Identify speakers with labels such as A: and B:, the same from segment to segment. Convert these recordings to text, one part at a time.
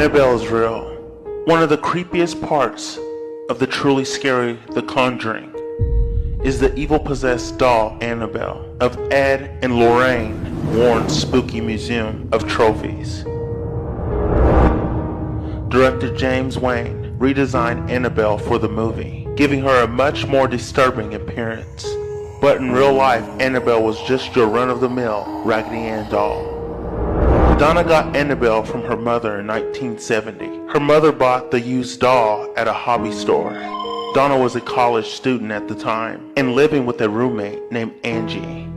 A: Annabelle is real. One of the creepiest parts of the truly scary The Conjuring is the evil-possessed doll Annabelle of Ed and Lorraine Warren's spooky museum of trophies. Director James Wayne redesigned Annabelle for the movie, giving her a much more disturbing appearance. But in real life, Annabelle was just your run-of-the-mill Raggedy Ann doll. Donna got Annabelle from her mother in 1970. Her mother bought the used doll at a hobby store. Donna was a college student at the time and living with a roommate named Angie.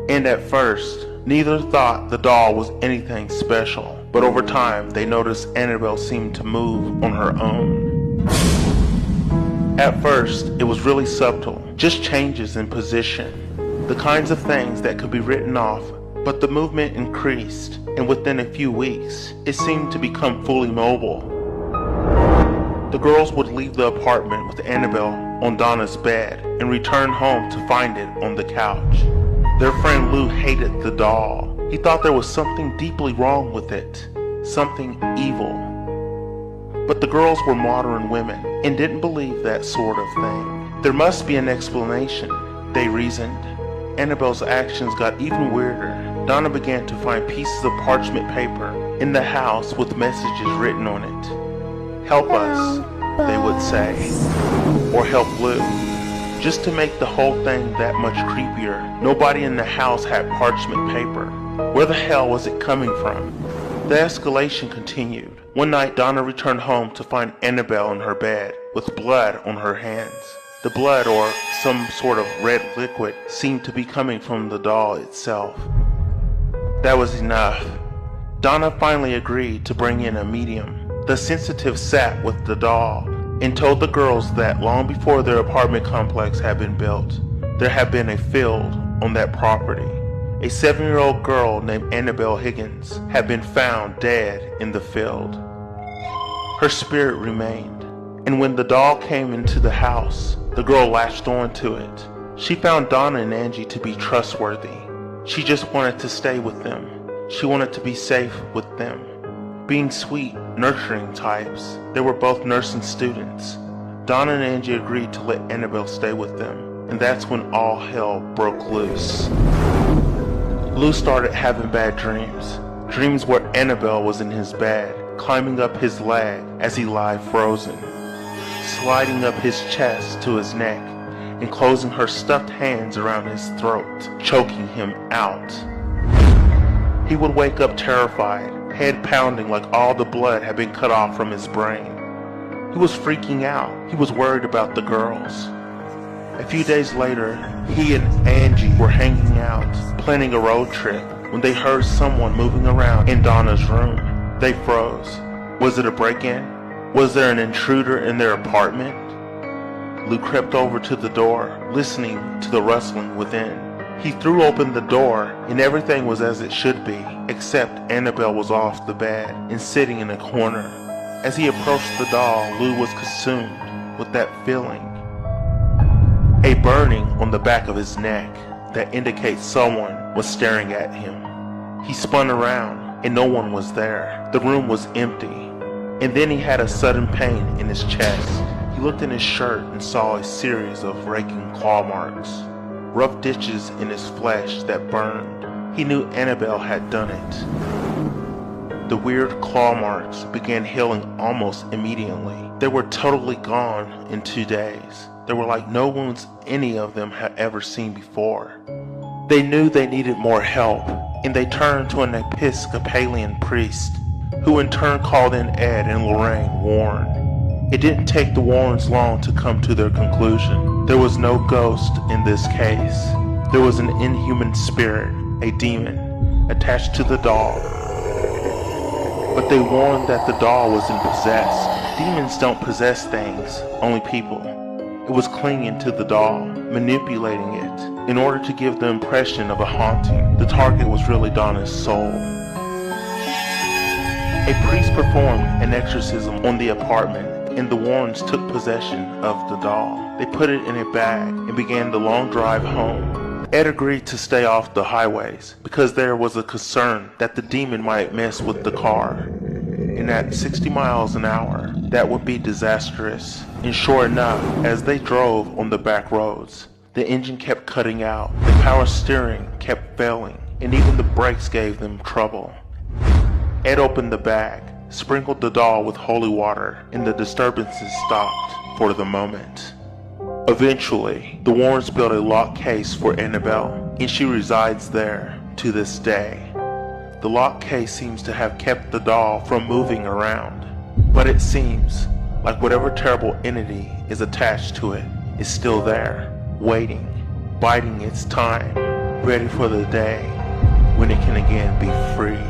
A: And at first, neither thought the doll was anything special, but over time they noticed Annabelle seemed to move on her own. At first, it was really subtle, just changes in position, the kinds of things that could be written off, but the movement increased, and within a few weeks, it seemed to become fully mobile. The girls would leave the apartment with Annabelle on Donna's bed and return home to find it on the couch. Their friend Lou hated the doll. He thought there was something deeply wrong with it, something evil. But the girls were modern women and didn't believe that sort of thing. There must be an explanation, they reasoned. Annabelle's actions got even weirder. Donna began to find pieces of parchment paper in the house with messages written on it. "Help us," they would say, or "Help Lou." Just to make the whole thing that much creepier, nobody in the house had parchment paper. Where the hell was it coming from? The escalation continued. One night, Donna returned home to find Annabelle in her bed with blood on her hands. The blood, or some sort of red liquid, seemed to be coming from the doll itself. That was enough. Donna finally agreed to bring in a medium. The sensitive sat with the doll and told the girls that long before their apartment complex had been built, there had been a field on that property. A 7-year-old girl named Annabelle Higgins had been found dead in the field. Her spirit remained, and when the doll came into the house, the girl latched onto it. She found Donna and Angie to be trustworthy. She just wanted to stay with them. She wanted to be safe with them. Being sweet, nurturing types, they were both nursing students. Donna and Angie agreed to let Annabelle stay with them, and that's when all hell broke loose. Lou started having bad dreams. Dreams where Annabelle was in his bed, climbing up his leg as he lay frozen, sliding up his chest to his neck, and closing her stuffed hands around his throat, choking him out. He would wake up terrified, head pounding like all the blood had been cut off from his brain. He was freaking out. He was worried about the girls. A few days later, he and Angie were hanging out, planning a road trip, when they heard someone moving around in Donna's room. They froze. Was it a break-in? Was there an intruder in their apartment? Lou crept over to the door, listening to the rustling within. He threw open the door, and everything was as it should be, except Annabelle was off the bed and sitting in a corner. As he approached the doll, Lou was consumed with that feeling. A burning on the back of his neck that indicates someone was staring at him. He spun around, and no one was there. The room was empty. And then he had a sudden pain in his chest. He looked in his shirt and saw a series of raking claw marks, rough ditches in his flesh that burned. He knew Annabelle had done it. The weird claw marks began healing almost immediately. They were totally gone in 2 days. They were like no wounds any of them had ever seen before. They knew they needed more help, and they turned to an Episcopalian priest, who in turn called in Ed and Lorraine Warren. It didn't take the Warrens long to come to their conclusion. There was no ghost in this case. There was an inhuman spirit, a demon, attached to the doll. But they warned that the doll wasn't possessed. Demons don't possess things, only people. It was clinging to the doll, manipulating it, in order to give the impression of a haunting. The target was really Donna's soul. A priest performed an exorcism on the apartment, and the Warrens took possession of the doll. They put it in a bag and began the long drive home. Ed agreed to stay off the highways because there was a concern that the demon might mess with the car. and at 60 miles an hour, that would be disastrous. And sure enough, as they drove on the back roads, the engine kept cutting out, the power steering kept failing, and even the brakes gave them trouble. Ed opened the bag, sprinkled the doll with holy water, and the disturbances stopped for the moment. Eventually, the Warrens built a lock case for Annabelle, and she resides there to this day. The lock case seems to have kept the doll from moving around, but it seems like whatever terrible entity is attached to it is still there, waiting, biding its time, ready for the day when it can again be free.